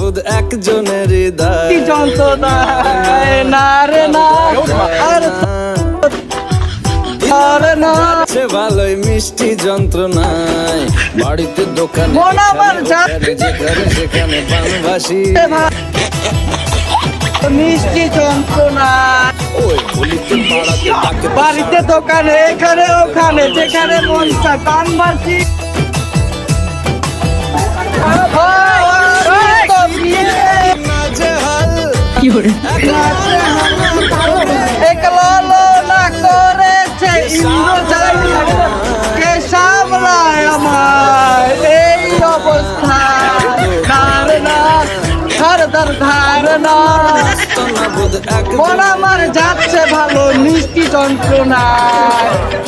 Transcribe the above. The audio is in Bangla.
বোধ একজনের হৃদয় যন্ত্রণায় না রে না আরে না সে ভালোই মিষ্টি যন্ত্রণায় বাড়িতে দোকানে মন আমার যেখানে সেখানে বানবাসী মিষ্টি যন্ত্রণা ওই বলিতে পাড়াতে তাকে বাড়িতে দোকানে এখানে ওখানে যেখানে মন চায় কানবাসি নাজেহাল একলা না করেছে ইন্দ্রজাল কে সামলায় আমার এই অবস্থা ধারণা ধারণা বোধ এক মন আমার যাচ্ছে ভালো মিষ্টি যন্ত্রণায়